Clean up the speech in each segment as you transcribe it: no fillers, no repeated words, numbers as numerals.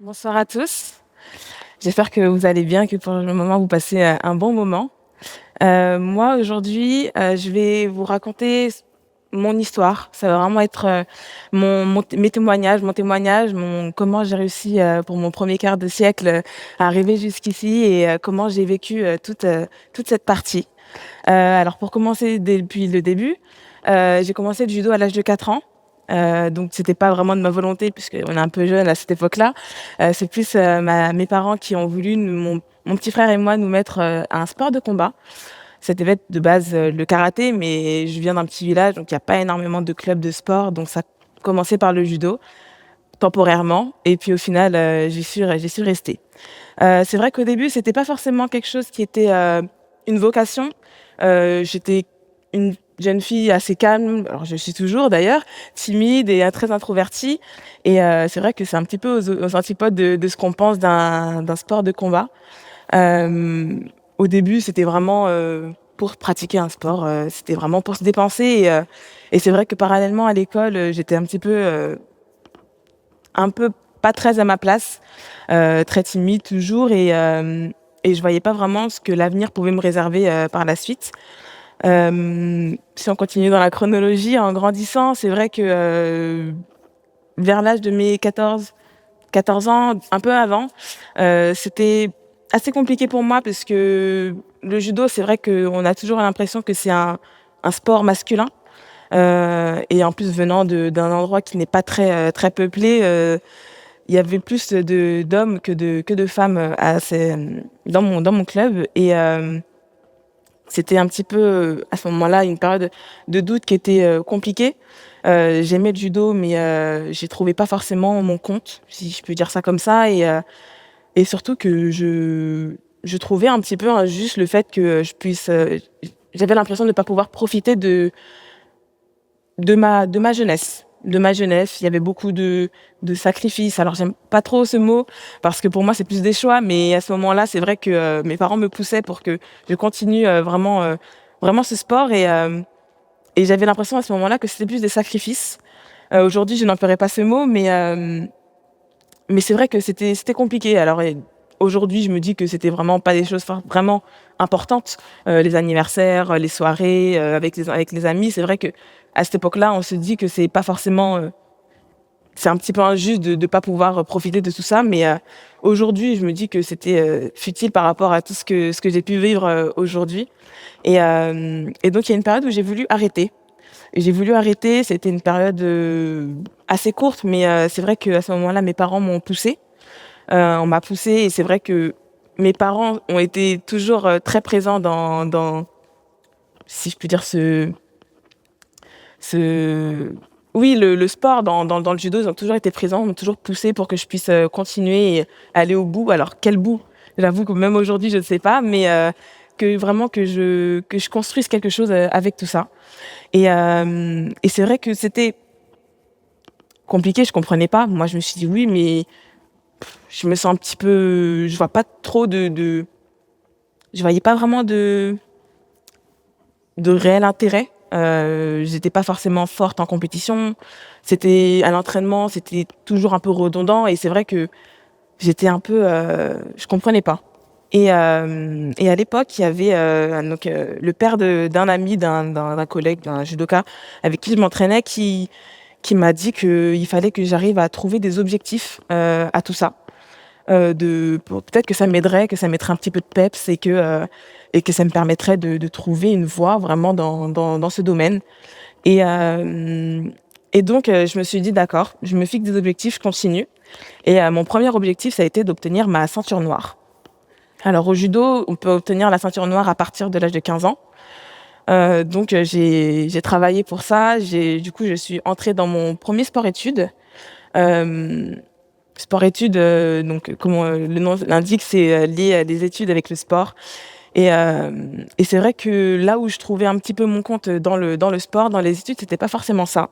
Bonsoir à tous. J'espère que vous allez bien, que pour le moment vous passez un bon moment. Moi aujourd'hui, je vais vous raconter mon histoire. Ça va vraiment être mes témoignages, comment j'ai réussi pour mon premier quart de siècle à arriver jusqu'ici et comment j'ai vécu toute cette partie. Alors pour commencer depuis le début, j'ai commencé le judo à l'âge de 4 ans. Donc c'était pas vraiment de ma volonté puisqu'on est un peu jeune à cette époque-là. C'est plus, mes parents qui ont voulu mon petit frère et moi nous mettre, à un sport de combat. C'était de base, le karaté, mais je viens d'un petit village, donc il y a pas énormément de clubs de sport, donc ça a commencé par le judo, temporairement et puis au final, j'y suis restée. C'est vrai qu'au début, c'était pas forcément quelque chose qui était, une vocation. J'étais une jeune fille assez calme, alors je suis toujours d'ailleurs, timide et très introvertie et c'est vrai que c'est un petit peu aux antipodes de ce qu'on pense d'un sport de combat. Au début, c'était vraiment, pour pratiquer un sport, c'était vraiment pour se dépenser et c'est vrai que parallèlement à l'école, j'étais un peu pas très à ma place, très timide toujours et je voyais pas vraiment ce que l'avenir pouvait me réserver, par la suite. Si on continue dans la chronologie, en grandissant, c'est vrai que, vers l'âge de mes 14 ans, un peu avant, c'était assez compliqué pour moi parce que le judo, c'est vrai qu'on a toujours l'impression que c'est un sport masculin, et en plus venant d'un endroit qui n'est pas très peuplé, il y avait plus d'hommes que de femmes, dans mon club et c'était un petit peu, à ce moment-là, une période de doute qui était, compliquée. J'aimais le judo mais j'y trouvais pas forcément mon compte, si je peux dire ça comme ça et surtout que je trouvais un petit peu injuste le fait que je puisse, j'avais l'impression de ne pas pouvoir profiter de ma jeunesse. De ma jeunesse, il y avait beaucoup de sacrifices. Alors j'aime pas trop ce mot parce que pour moi c'est plus des choix, mais à ce moment-là, c'est vrai que, mes parents me poussaient pour que je continue, vraiment ce sport et j'avais l'impression à ce moment-là que c'était plus des sacrifices. Aujourd'hui, je n'emploierais pas ce mot, mais c'est vrai que c'était compliqué. Alors aujourd'hui, je me dis que c'était vraiment pas des choses vraiment importantes, les anniversaires, les soirées, avec les amis. C'est vrai qu'à cette époque-là, on se dit que c'est pas forcément, c'est un petit peu injuste de pas pouvoir, profiter de tout ça, mais aujourd'hui, je me dis que c'était, futile par rapport à tout ce que j'ai pu vivre, aujourd'hui et donc il y a une période où j'ai voulu arrêter. J'ai voulu arrêter, c'était une période, assez courte, mais c'est vrai qu'à ce moment-là, mes parents m'ont poussée. On m'a poussée et c'est vrai que mes parents ont été toujours, très présents dans si je puis dire ce oui, le sport dans le judo, ils ont toujours été présents, m'ont toujours poussée pour que je puisse, continuer et aller au bout. Alors quel bout? J'avoue que même aujourd'hui, je ne sais pas, mais que vraiment que je construise quelque chose, avec tout ça et c'est vrai que c'était compliqué, je comprenais pas. Moi, je me suis dit: «Oui, mais je me sens un petit peu je vois pas trop je voyais pas vraiment de réel intérêt». J'étais pas forcément forte en compétition. C'était à l'entraînement, c'était toujours un peu redondant et c'est vrai que j'étais un peu, je comprenais pas et à l'époque, il y avait, le père d'un ami d'un collègue, d'un judoka avec qui je m'entraînais qui m'a dit qu'il fallait que j'arrive à trouver des objectifs, à tout ça. Peut-être que ça m'aiderait, que ça mettrait un petit peu de peps et que ça me permettrait de trouver une voie vraiment dans ce domaine et donc je me suis dit: «D'accord, je me fixe des objectifs, je continue» et mon premier objectif, ça a été d'obtenir ma ceinture noire. Alors au judo, on peut obtenir la ceinture noire à partir de l'âge de 15 ans. Donc j'ai travaillé pour ça. Du coup, je suis entrée dans mon premier sport-études. Hem, Sport-études, donc comme, le nom l'indique, c'est, lié à des études avec le sport et c'est vrai que là où je trouvais un petit peu mon compte, dans le sport, dans les études, c'était pas forcément ça.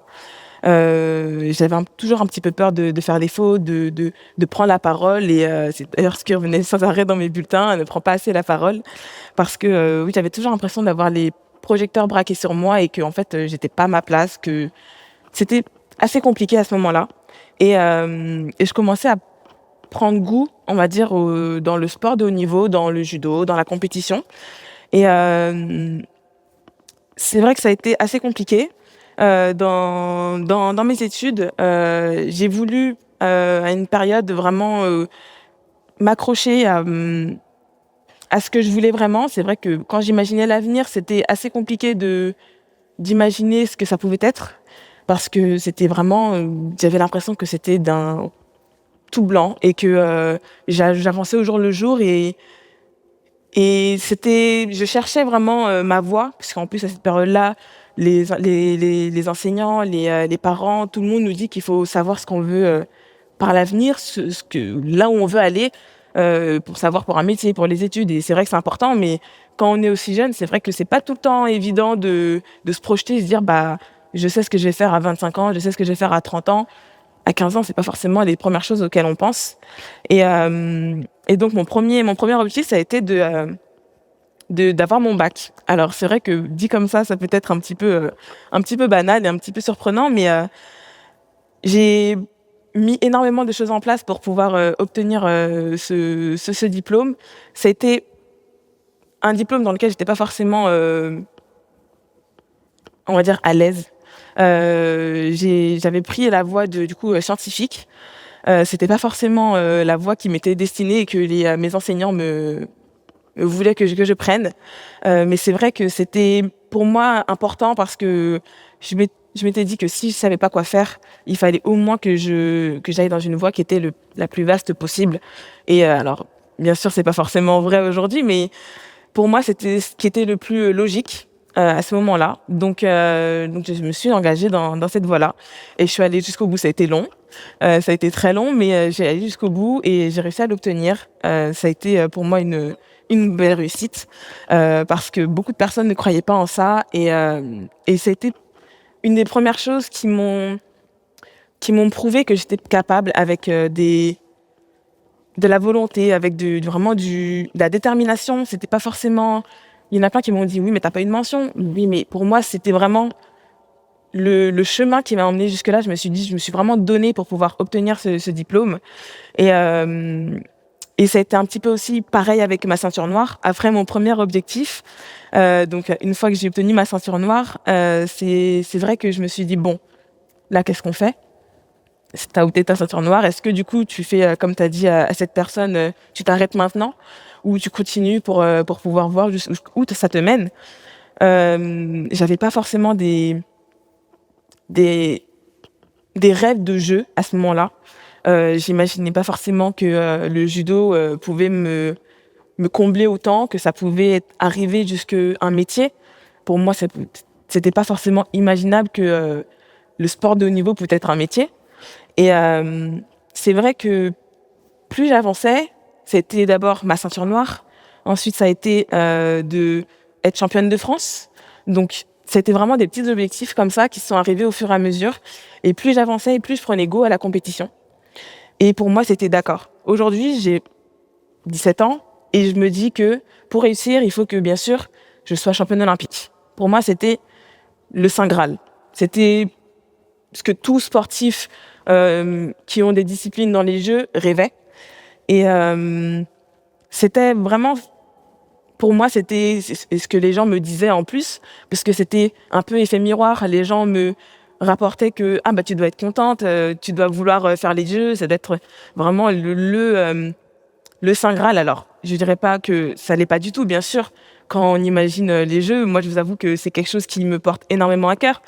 J'avais toujours un petit peu peur de faire des fautes, de prendre la parole et c'est d'ailleurs ce qui revenait sans arrêt dans mes bulletins: «Ne prends pas assez la parole» parce que, oui, j'avais toujours l'impression d'avoir les projecteurs braqués sur moi et qu'en fait, j'étais pas à ma place, que c'était assez compliqué à ce moment-là et je commençais prendre goût, on va dire, dans le sport de haut niveau, dans le judo, dans la compétition. Et c'est vrai que ça a été assez compliqué. Dans mes études, j'ai voulu, à une période, vraiment m'accrocher à ce que je voulais vraiment. C'est vrai que quand j'imaginais l'avenir, c'était assez compliqué d'imaginer ce que ça pouvait être, parce que c'était vraiment, j'avais l'impression que c'était d'un tout blanc et que j'avançais au jour le jour et je cherchais vraiment ma voie, parce qu'en plus à cette période-là, les enseignants, les parents, tout le monde nous dit qu'il faut savoir ce qu'on veut par l'avenir, là où on veut aller, pour savoir pour un métier, pour les études. Et c'est vrai que c'est important, mais quand on est aussi jeune, c'est vrai que c'est pas tout le temps évident de se projeter et se dire bah je sais ce que je vais faire à 25 ans, je sais ce que je vais faire à 30 ans. À 15 ans, c'est pas forcément les premières choses auxquelles on pense. Et, et donc mon premier objectif, ça a été d'avoir mon bac. Alors c'est vrai que dit comme ça peut être un petit peu banal et un petit peu surprenant, mais j'ai mis énormément de choses en place pour pouvoir obtenir ce diplôme. Ça a été un diplôme dans lequel j'étais pas forcément, on va dire, à l'aise. J'avais pris la voie du coup scientifique. C'était pas forcément la voie qui m'était destinée et que mes enseignants me voulaient que je prenne. Mais c'est vrai que c'était pour moi important parce que je m'étais dit que si je savais pas quoi faire, il fallait au moins que j'aille dans une voie qui était la plus vaste possible. Et alors, bien sûr, c'est pas forcément vrai aujourd'hui, mais pour moi, c'était ce qui était le plus logique à ce moment-là. Donc je me suis engagée dans cette voie-là et je suis allée jusqu'au bout. Ça a été long, ça a été très long, mais j'ai allé jusqu'au bout et j'ai réussi à l'obtenir. Ça a été pour moi une belle réussite parce que beaucoup de personnes ne croyaient pas en ça et ça a été une des premières choses qui m'ont prouvé que j'étais capable avec de la volonté, avec de la détermination. C'était pas forcément. Il y en a plein qui m'ont dit oui, mais t'as pas une mention. Oui, mais pour moi, c'était vraiment le chemin qui m'a emmené jusque-là. Je me suis dit, je me suis vraiment donnée pour pouvoir obtenir ce diplôme. Et, euh, et ça a été un petit peu aussi pareil avec ma ceinture noire. Après mon premier objectif, donc une fois que j'ai obtenu ma ceinture noire, c'est vrai que je me suis dit, bon, là, qu'est-ce qu'on fait? T'as obtenu ta ceinture noire, est-ce que du coup tu fais comme tu as dit à cette personne, tu t'arrêtes maintenant ou tu continues pour pouvoir voir jusqu'où ça te mène? J'avais pas forcément des, des rêves de jeu à ce moment-là. J'imaginais pas forcément que le judo pouvait me combler autant, que ça pouvait arriver jusqu'à un métier. Pour moi, c'était pas forcément imaginable que le sport de haut niveau pouvait être un métier. Et c'est vrai que plus j'avançais, c'était d'abord ma ceinture noire. Ensuite, ça a été de être championne de France. Donc, c'était vraiment des petits objectifs comme ça qui sont arrivés au fur et à mesure. Et plus j'avançais et plus je prenais goût à la compétition. Et pour moi, c'était d'accord. Aujourd'hui, j'ai 17 ans et je me dis que pour réussir, il faut que, bien sûr, je sois championne olympique. Pour moi, c'était le Saint Graal. C'était ce que tout sportif qui ont des disciplines dans les jeux rêvaient. Et c'était vraiment, pour moi, c'était ce que les gens me disaient en plus, parce que c'était un peu effet miroir. Les gens me rapportaient que ah bah tu dois être contente, tu dois vouloir faire les jeux, ça doit être vraiment le Saint Graal. Alors, je dirais pas que ça l'est pas du tout, bien sûr. Quand on imagine les jeux, moi je vous avoue que c'est quelque chose qui me porte énormément à cœur.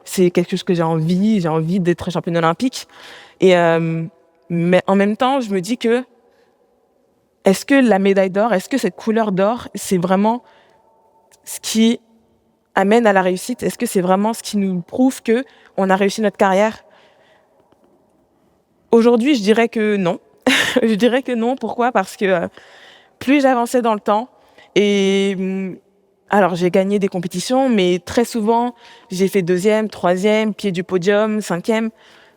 C'est quelque chose que j'ai envie d'être championne olympique. Et mais en même temps, je me dis que est-ce que la médaille d'or, est-ce que cette couleur d'or, c'est vraiment ce qui amène à la réussite? Est-ce que c'est vraiment ce qui nous prouve que on a réussi notre carrière? Aujourd'hui, je dirais que non. Je dirais que non. Pourquoi? Parce que plus j'avançais dans le temps et alors j'ai gagné des compétitions, mais très souvent j'ai fait deuxième, troisième, pied du podium, cinquième.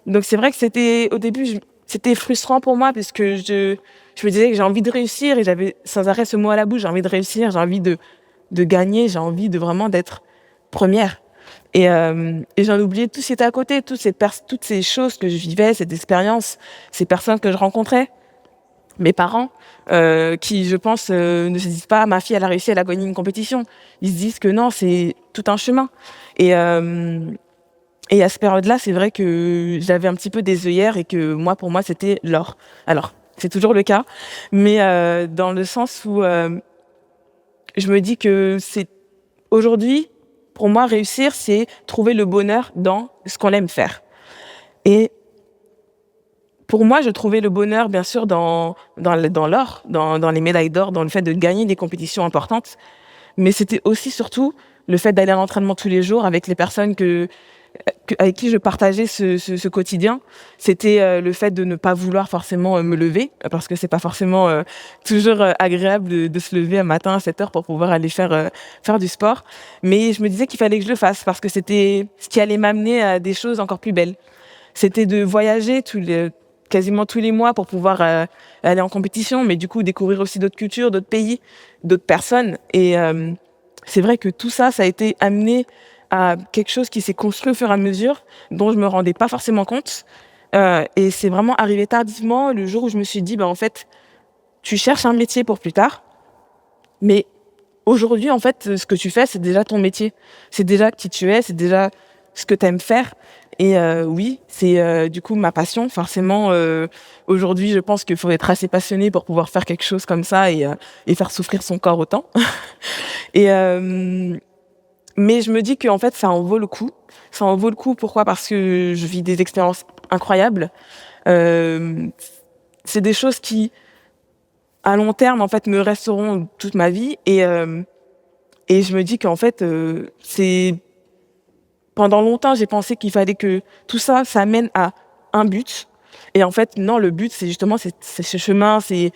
Donc c'est vrai que au début, c'était frustrant pour moi parce que je me disais que j'ai envie de réussir et j'avais sans arrêt ce mot à la bouche, j'ai envie de réussir, j'ai envie de gagner, j'ai envie de vraiment d'être première. Et j'en oubliais tout ce qui était à côté, toutes ces choses que je vivais, cette expérience, ces personnes que je rencontrais. mes parents, qui, je pense, ne se disent pas: «Ma fille, elle a réussi, elle a gagné une compétition». Ils se disent que non, c'est tout un chemin et hem et à cette période-là, c'est vrai que j'avais un petit peu des œillères et que moi, pour moi, c'était l'or. Alors, c'est toujours le cas, mais dans le sens où, je me dis que c'est aujourd'hui, pour moi, réussir, c'est trouver le bonheur dans ce qu'on aime faire et pour moi, je trouvais le bonheur, bien sûr, dans l'or, dans les médailles d'or, dans le fait de gagner des compétitions importantes, mais c'était aussi, surtout, le fait d'aller à l'entraînement tous les jours avec les personnes avec qui je partageais ce quotidien. C'était, le fait de ne pas vouloir forcément, me lever, parce que c'est pas forcément, toujours, agréable de se lever un matin à 7 heures pour pouvoir aller faire du sport. Mais je me disais qu'il fallait que je le fasse parce que c'était ce qui allait m'amener à des choses encore plus belles. C'était de voyager quasiment tous les mois pour pouvoir, aller en compétition, mais du coup découvrir aussi d'autres cultures, d'autres pays, d'autres personnes et c'est vrai que tout ça, ça a été amené à quelque chose qui s'est construit au fur et à mesure, dont je me rendais pas forcément compte, et c'est vraiment arrivé tardivement le jour où je me suis dit: «Bah, en fait, tu cherches un métier pour plus tard, mais aujourd'hui, en fait, ce que tu fais, c'est déjà ton métier. C'est déjà qui tu es, c'est déjà ce que tu aimes faire» et oui, c'est, du coup ma passion. Forcément, aujourd'hui, je pense qu'il faut être assez passionné pour pouvoir faire quelque chose comme ça et faire souffrir son corps autant et mais je me dis qu'en fait, ça en vaut le coup. Ça en vaut le coup, pourquoi? Parce que je vis des expériences incroyables. Hem, c'est des choses qui, à long terme, en fait, me resteront toute ma vie et je me dis qu'en fait, c'est pendant longtemps, j'ai pensé qu'il fallait que tout ça, ça mène à un but et en fait, non, le but, c'est justement, c'est ce chemin, c'est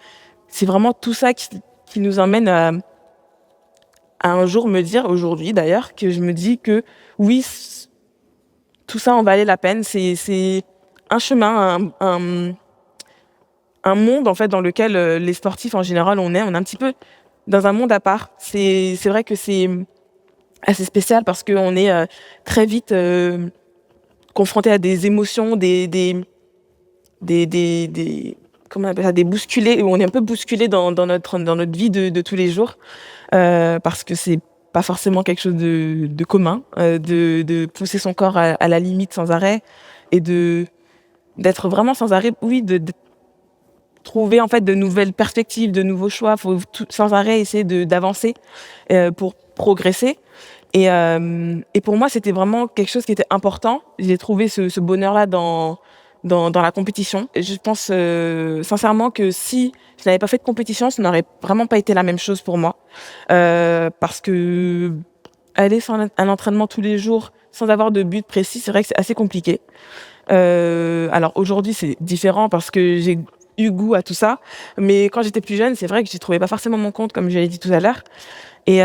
vraiment tout ça qui nous emmène à un jour me dire, aujourd'hui d'ailleurs, que je me dis que oui, tout ça en valait la peine. C'est un chemin, un monde en fait dans lequel, les sportifs en général on est un petit peu dans un monde à part. C'est vrai que c'est, assez spécial parce qu'on est, très vite, confronté à des émotions, des comment on appelle ça? Des bousculés où on est un peu bousculé dans notre vie de tous les jours, parce que c'est pas forcément quelque chose de commun, de pousser son corps à la limite sans arrêt et d'être vraiment sans arrêt, oui, de trouver en fait de nouvelles perspectives, de nouveaux choix. Faut tout sans arrêt essayer d'avancer, pour progresser et pour moi, c'était vraiment quelque chose qui était important. J'ai trouvé ce bonheur-là dans la compétition et je pense, sincèrement que si je n'avais pas fait de compétition, ça n'aurait vraiment pas été la même chose pour moi. Parce qu'aller sans à l'entraînement tous les jours, sans avoir de but précis, c'est vrai que c'est assez compliqué. Alors aujourd'hui, c'est différent parce que j'ai eu goût à tout ça, mais quand j'étais plus jeune, c'est vrai que j'y trouvais pas forcément mon compte, comme je l'ai dit tout à l'heure et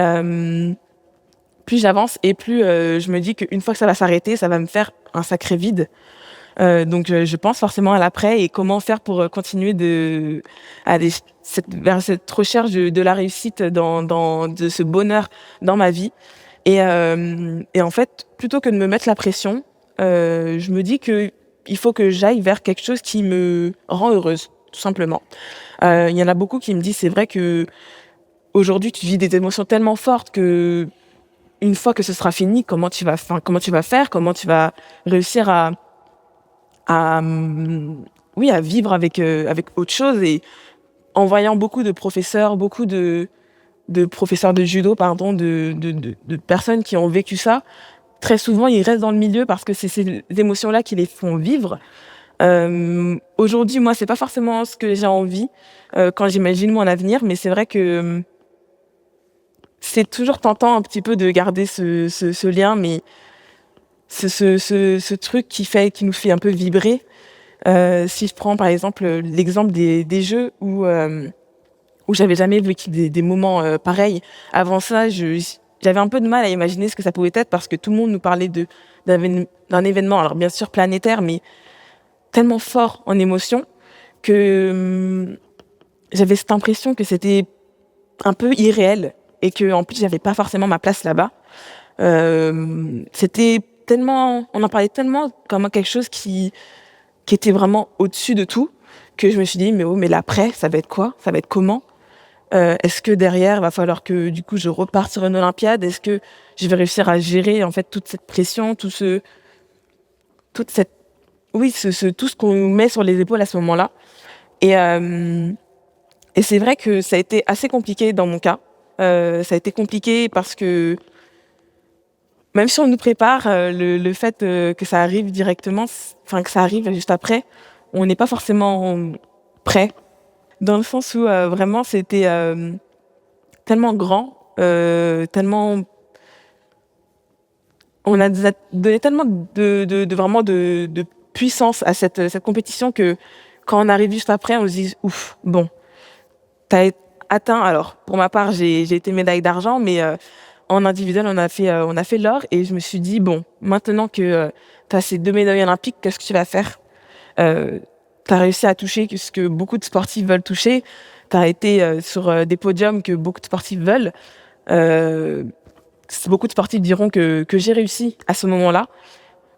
plus j'avance et plus, je me dis qu'une fois que ça va s'arrêter, ça va me faire un sacré vide. Donc je pense forcément à l'après et comment faire pour, continuer de aller vers cette recherche de la réussite de ce bonheur dans ma vie et en fait, plutôt que de me mettre la pression, je me dis qu'il faut que j'aille vers quelque chose qui me rend heureuse, tout simplement. Il y en a beaucoup qui me disent: «C'est vrai qu'aujourd'hui, tu vis des émotions tellement fortes que une fois que ce sera fini, comment tu vas faire? Comment tu vas réussir à oui, à vivre avec autre chose?» Et en voyant beaucoup de professeurs de judo, pardon, de personnes qui ont vécu ça, très souvent, ils restent dans le milieu parce que c'est ces émotions-là qui les font vivre. Aujourd'hui, moi, c'est pas forcément ce que j'ai envie, quand j'imagine mon avenir, mais c'est vrai que, c'est toujours tentant un petit peu de garder ce lien, mais ce truc qui nous fait un peu vibrer. Si je prends par exemple, l'exemple des jeux où j'avais jamais vécu des moments, pareils. Avant ça, j'avais un peu de mal à imaginer ce que ça pouvait être parce que tout le monde nous parlait d'un événement, alors bien sûr planétaire, mais tellement fort en émotion que, j'avais cette impression que c'était un peu irréel et qu'en plus j'avais pas forcément ma place là-bas. C'était tellement on en parlait tellement comme quelque chose qui était vraiment au-dessus de tout, que je me suis dit: «Mais oh, mais l'après, ça va être quoi? Ça va être comment? Est-ce que derrière, va falloir que du coup je reparte sur une olympiade? Est-ce que je vais réussir à gérer en fait toute cette pression, toute cette oui, tout ce qu'on nous met sur les épaules à ce moment-là?» et hem et c'est vrai que ça a été assez compliqué dans mon cas. Ça a été compliqué parce que même si on nous prépare, le fait, que ça arrive directement, enfin que ça arrive juste après, on n'est pas forcément prêt. Dans le sens où, vraiment c'était, tellement grand, tellement on a déjà donné tellement de vraiment de puissance à cette compétition que quand on arrive juste après, on se dit: «Ouf, bon, tu as atteint». Alors pour ma part, j'ai été médaille d'argent, mais, en individuel, on a fait l'or et je me suis dit: «Bon, maintenant que, tu as ces 2 médailles olympiques, qu'est-ce que tu vas faire?» Tu as réussi à toucher ce que beaucoup de sportifs veulent toucher. Tu as été, sur, des podiums que beaucoup de sportifs veulent. Heu, Beaucoup de sportifs diront que j'ai réussi à ce moment-là,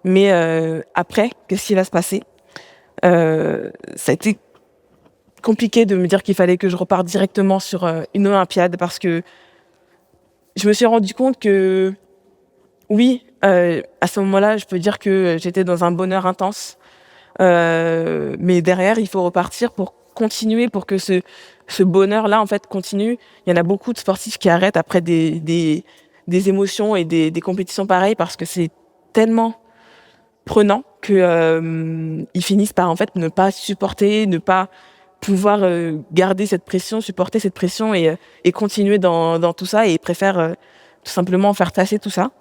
mais, après, qu'est-ce qui va se passer? Ça a été compliqué de me dire qu'il fallait que je reparte directement sur, une olympiade parce que je me suis rendu compte que oui, à ce moment-là, je peux dire que j'étais dans un bonheur intense. Mais derrière, il faut repartir pour continuer, pour que ce bonheur-là, en fait, continue. Il y en a beaucoup de sportifs qui arrêtent après des émotions et des compétitions pareilles parce que c'est tellement prenant que, ils finissent par, en fait, ne pas supporter, ne pas pouvoir, garder cette pression, supporter cette pression et continuer dans tout ça et ils préfèrent, tout simplement faire tasser tout ça.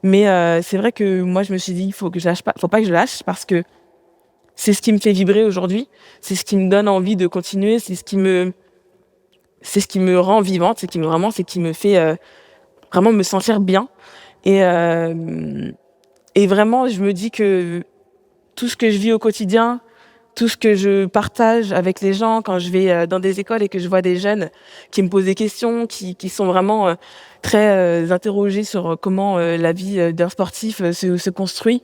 Mais, c'est vrai que moi, je me suis dit: «Il faut que je lâche pas, faut pas que je lâche» parce que c'est ce qui me fait vibrer aujourd'hui, c'est ce qui me donne envie de continuer, c'est ce qui me rend vivante, c'est ce qui me fait, vraiment me sentir bien et vraiment je me dis que tout ce que je vis au quotidien, tout ce que je partage avec les gens quand je vais, dans des écoles et que je vois des jeunes qui me posent des questions, qui sont vraiment, très, interrogés sur, comment, la vie, d'un sportif, se construit.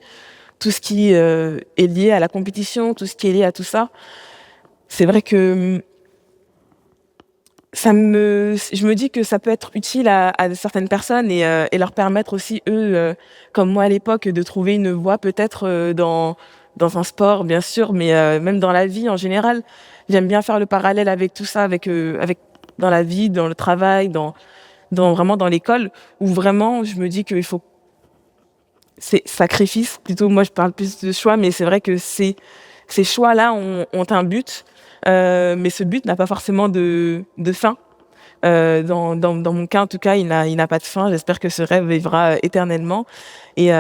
Tout ce qui, est lié à la compétition, tout ce qui est lié à tout ça, c'est vrai que, je me dis que ça peut être utile à certaines personnes et leur permettre aussi eux, comme moi à l'époque, de trouver une voie peut-être, dans un sport bien sûr, mais, même dans la vie en général. J'aime bien faire le parallèle avec tout ça, avec dans la vie, dans le travail, dans vraiment dans l'école, où vraiment je me dis qu'il faut c'est sacrifice plutôt, moi je parle plus de choix, mais c'est vrai que ces choix-là ont un but, mais ce but n'a pas forcément de fin. Dans mon cas en tout cas, il n'a pas de fin. J'espère que ce rêve vivra, éternellement et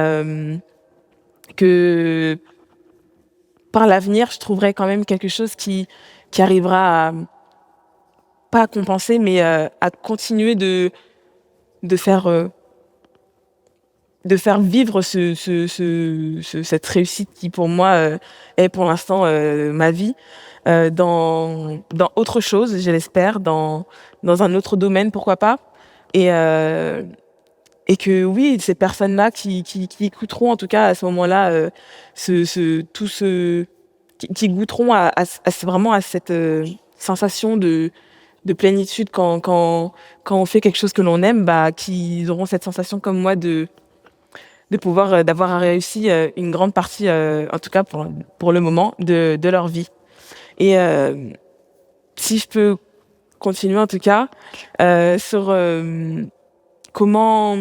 que par l'avenir, je trouverai quand même quelque chose qui arrivera à pas à compenser, mais, à continuer de faire, de faire vivre cette réussite qui pour moi, est pour l'instant, ma vie, dans autre chose, je l'espère, dans un autre domaine, pourquoi pas et que oui, ces personnes-là qui écouteront en tout cas à ce moment-là, qui goûteront vraiment à cette, sensation de plénitude quand on fait quelque chose que l'on aime, bah, qu'ils auront cette sensation comme moi de pouvoir, d'avoir réussi, une grande partie, en tout cas pour le moment de leur vie et si je peux continuer en tout cas, sur, comment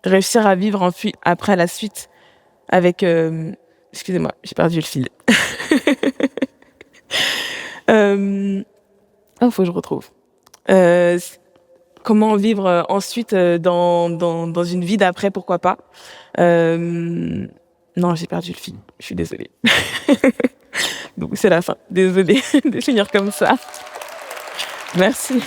réussir à vivre après la suite avec, excusez-moi, j'ai perdu le fil. Hem, faut que je retrouve. S Comment vivre, ensuite, dans une vie d'après, pourquoi pas. Non, j'ai perdu le fil, je suis désolée. Donc c'est la fin. Désolée de finir comme ça. Merci.